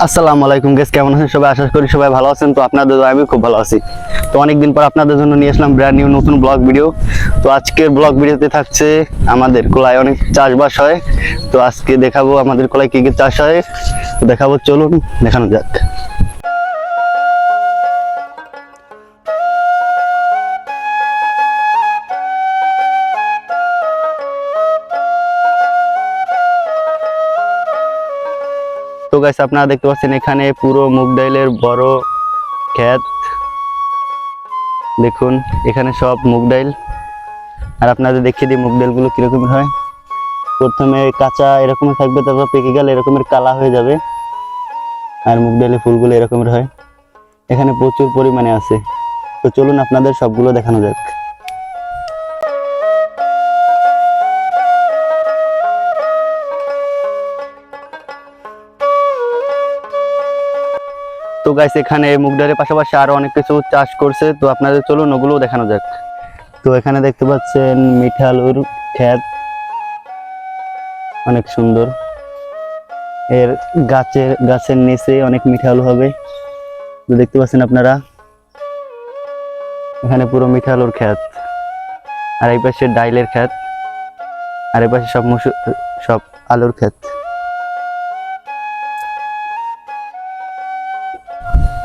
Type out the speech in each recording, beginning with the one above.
আসসালামু আলাইকুম গাইস, কেমন আছেন সবাই? আশা করি সবাই ভালো আছেন। তো আপনাদের দোয়ায় আমি খুব ভালো আছি। তো অনেকদিন পর আপনাদের জন্য নিয়ে আসলাম ব্র্যান্ড নিউ নতুন ব্লগ ভিডিও। তো আজকের ব্লগ ভিডিওতে থাকছে আমাদের কোলায় অনেক চাষবাস হয়। তো আজকে দেখাবো আমাদের কোলায় কি কি চাষ হয়, তো দেখাবো, চলুন দেখানো যাক। তো গাইস, আপনারা দেখতে পাচ্ছেন এখানে পুরো মুগ ডালের বড় ক্ষেত। দেখুন এখানে সব মুগ ডাল। আর আপনাদের দেখিয়ে দিই মুগ ডালগুলো কিরকম হয়। প্রথমে কাঁচা এরকম থাকবে, তারপর পেকে গেলে এরকমের কালা হয়ে যাবে। আর মুগ ডালের ফুলগুলো এরকমের হয়। এখানে প্রচুর পরিমাণে আছে। তো চলুন আপনাদের সবগুলো দেখানো যাক। তো গাইস, এখানে মুগ ডালের পাশাপাশি আরো অনেক কিছু চাষ করছে। তো আপনাদের চলুন ওগুলো দেখানো যাক। তো এখানে দেখতে পাচ্ছেন মিঠা আলুর ক্ষেত, অনেক সুন্দর। এর গাছের নিচে অনেক মিঠা আলু হবে। তো দেখতে পাচ্ছেন আপনারা, এখানে পুরো মিঠা আলুর ক্ষেত। আর এই পাশে ডাইলের ক্ষেত। আর এই পাশে সব আলুর ক্ষেত।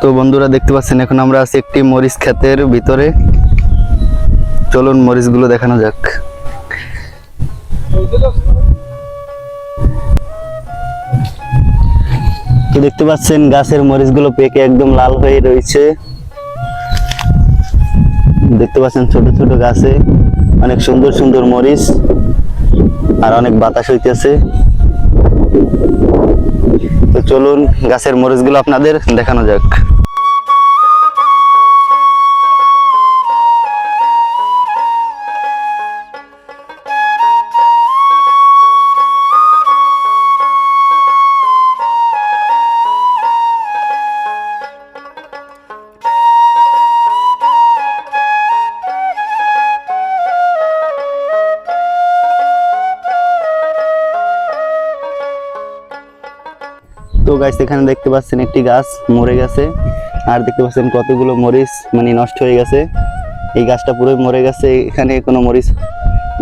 তো বন্ধুরা দেখতে পাচ্ছেন, এখন আমরা আছি একটি মরিচ ক্ষেতের ভিতরে। চলুন মরিচগুলো দেখানো যাক। তো দেখতে পাচ্ছেন গাছের মরিচগুলো পেকে একদম লাল হয়ে রয়েছে। দেখতে পাচ্ছেন ছোট ছোট গাছে অনেক সুন্দর সুন্দর মরিচ। আর অনেক বাতাস হইতেছে। তো চলুন গাছের মরিচগুলো আপনাদের দেখানো যাক। তো গাছ, এখানে দেখতে পাচ্ছেন একটি গাছ মরে গেছে। আর দেখতে পাচ্ছেন কতগুলো মরিচ মানে নষ্ট হয়ে গেছে। এই গাছটা পুরোই মরে গেছে, এখানে কোনো মরিচ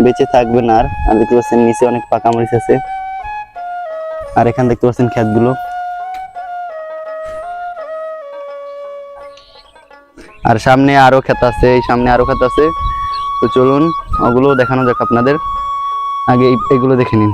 বেঁচে থাকবে না। আর দেখতে পাচ্ছেন নিচে অনেক পাকা মরিচ আছে। আর এখানে দেখতে পাচ্ছেন ক্ষেতগুলো। আর সামনে আরো ক্ষেত আছে, এই সামনে আরো ক্ষেত আছে। তো চলুন ওগুলো দেখানো যাক আপনাদের। আগে এগুলো দেখে নিন।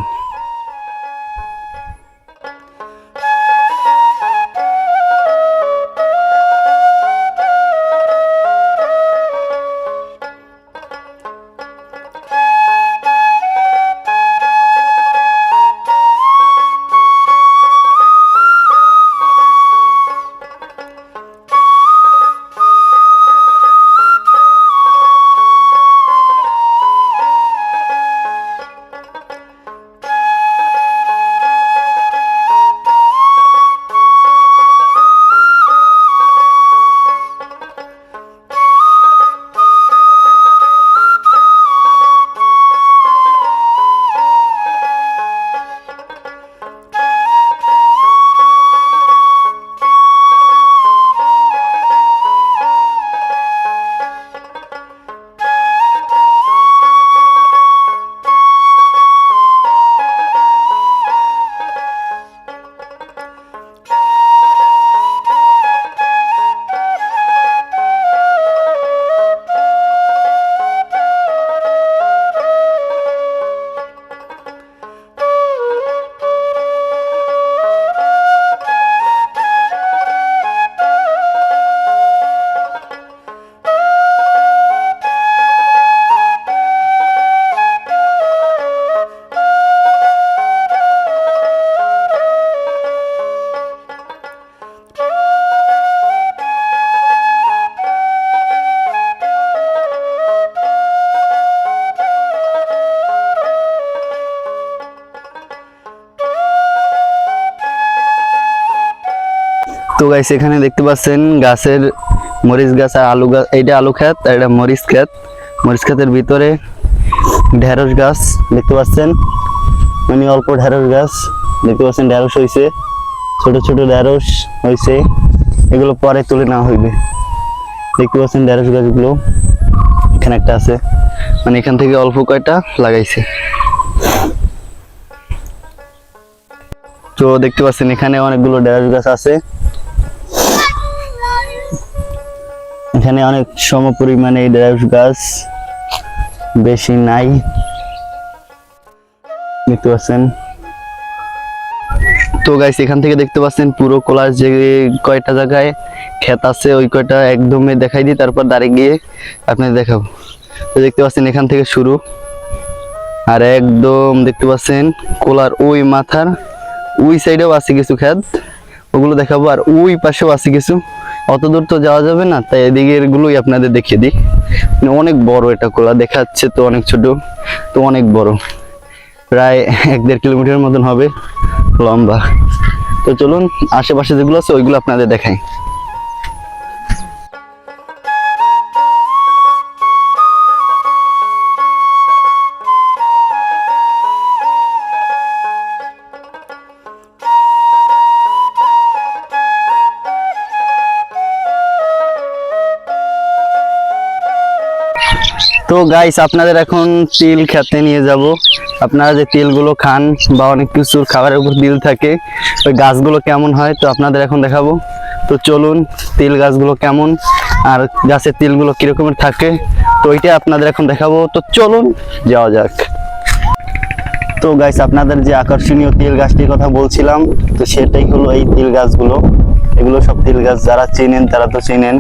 তো গাইস, এখানে দেখতে পাচ্ছেন গাছের মরিচ গাছ আর আলু গাছ। এইটা আলু ক্ষেত আর এটা মরিচ ক্ষেত। মরিচ ক্ষেতের ভিতরে ঢেঁড়স গাছ দেখতে পাচ্ছেন, মানে অল্প ঢেঁড়স গাছ দেখতে পাচ্ছেন। ঢেঁড়স হয়েছে ছোট ছোট ঢেঁড়স হয়েছে, এগুলো পরে তুলে নেওয়া হইবে। দেখতে পাচ্ছেন ঢেঁড়স গাছগুলো এখানে একটা আছে, মানে এখান থেকে অল্প কয়টা লাগাইছে। তো দেখতে পাচ্ছেন এখানে অনেকগুলো ঢেঁড়স গাছ আছে, এখানে অনেক সম পরিমাণে ঢেঁড়স গাছ, বেশি নাই, দেখতে পাচ্ছেন। তো গাইস এখান থেকে দেখতে পাচ্ছেন পুরো কোলার যে কয়টা জায়গায় ক্ষেত আছে ওই কয়টা একদমই দেখাই দিই, তারপর দাঁড়িয়ে গিয়ে আপনাদের দেখাবো। তো দেখতে পাচ্ছেন এখান থেকে শুরু, আর একদম দেখতে পাচ্ছেন কোলার ওই মাথার ওই সাইডেও আছে কিছু ক্ষেত, ওগুলো দেখাবো। আর ওই পাশেও আছে কিছু, অত দূর তো যাওয়া যাবে না, তাই এদিকের গুলোই আপনাদের দেখিয়ে দিই। অনেক বড় এটা কোলা, দেখাচ্ছে তো অনেক ছোট, তো অনেক বড়, প্রায় 1-1.5 কিলোমিটার মতন হবে লম্বা। তো চলুন আশেপাশে যেগুলো আছে ওইগুলো আপনাদের দেখাই। তো গাইস আপনাদের এখন তিল খেতে নিয়ে যাব। আপনারা যে তিলগুলো খান বা অনেক কিছুর খাবারের উপর তিল থাকে, ওই গাছগুলো কেমন হয় তো আপনাদের এখন দেখাবো। তো চলুন তিল গাছগুলো কেমন আর গাছের তিলগুলো কিরকমের থাকে তো ওইটা আপনাদের এখন দেখাবো। তো চলুন যাওয়া যাক। তো গাইস আপনাদের যে আকর্ষণীয় তিল গাছটির কথা বলছিলাম, তো সেটাই হলো এই তিল গাছগুলো। এগুলো সব তিল গাছ, যারা চেনেন তারা তো চেনেন,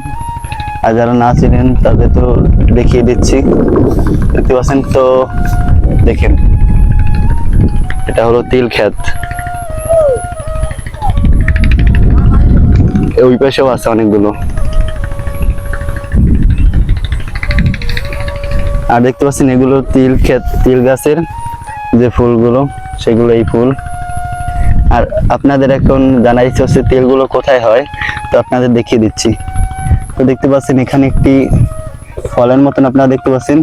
আর যারা না চেনেন তাদের তো দেখিয়ে দিচ্ছি। দেখতে পাচ্ছেন তো, দেখেন এটা হলো তিল ক্ষেত, ওই পাশেও আছে অনেকগুলো। আর দেখতে পাচ্ছেন এগুলো তিল ক্ষেত, তিল গাছের যে ফুলগুলো সেগুলো এই ফুল। আর আপনাদের এখন জানার ইচ্ছে হচ্ছে তিলগুলো কোথায় হয়, তো আপনাদের দেখিয়ে দিচ্ছি। তো দেখতে পাচ্ছেন এখানে একটি ফলের মতন আপনারা দেখতে পাচ্ছেন,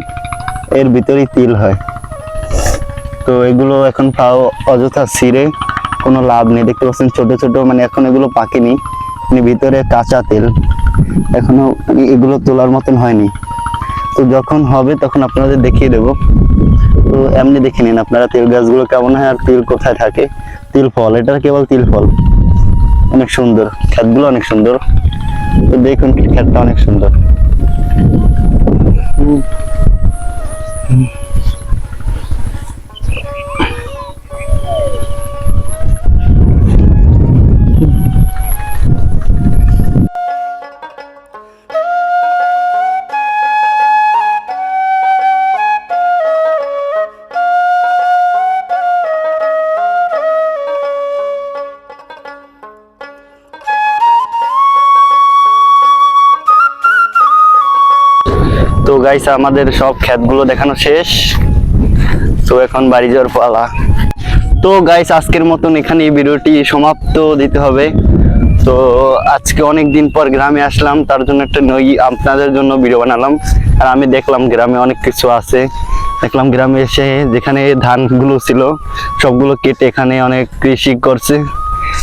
এর ভিতরেই তিল হয়। তো এগুলো এখন পাও অযথা ছিঁড়ে কোনো লাভ নেই। দেখতে পাচ্ছেন ছোট ছোট, মানে এখন এগুলো পাকেনি, মানে ভিতরে কাঁচা তেল, এখনো এগুলো তোলার মতন হয়নি। তো যখন হবে তখন আপনাদের দেখিয়ে দেবো। তো এমনি দেখে নিন আপনারা তিল গাছগুলো কেমন হয় আর তিল কোথায় থাকে। তিল ফল, এটা কেবল তিল ফল, অনেক সুন্দর, ক্ষেতগুলো অনেক সুন্দর। তো দেখুন ক্ষেতটা অনেক সুন্দর। তো গাইস আমাদের সব ক্ষেতগুলো দেখানো শেষ, তো এখন বাড়ি যাওয়ার পালা। তো গাইস আজকের মতন এখানে এই ভিডিওটি সমাপ্ত দিতে হবে। তো আজকে অনেক দিন পর গ্রামে আসলাম, তার জন্য একটা আপনাদের জন্য ভিডিও বানালাম। আর আমি দেখলাম গ্রামে অনেক কিছু আছে, দেখলাম গ্রামে এসে যেখানে ধানগুলো ছিল সবগুলো কেটে এখানে অনেক কৃষি করছে,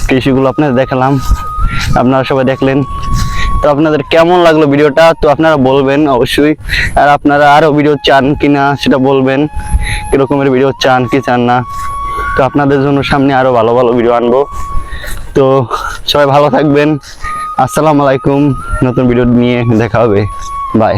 কৃষিগুলো আপনাদের দেখালাম, আপনারা সবাই দেখলেন। তো আপনাদের কেমন লাগলো ভিডিওটা তো আপনারা বলবেন অবশ্যই। আর আপনারা আরো ভিডিও চান কিনা সেটা বলবেন, কিরকমের ভিডিও চান কি চান না। তো আপনাদের জন্য সামনে আরো ভালো ভালো ভিডিও আনবো। তো সবাই ভালো থাকবেন, আসসালামু আলাইকুম। নতুন ভিডিও নিয়ে দেখা হবে, বাই।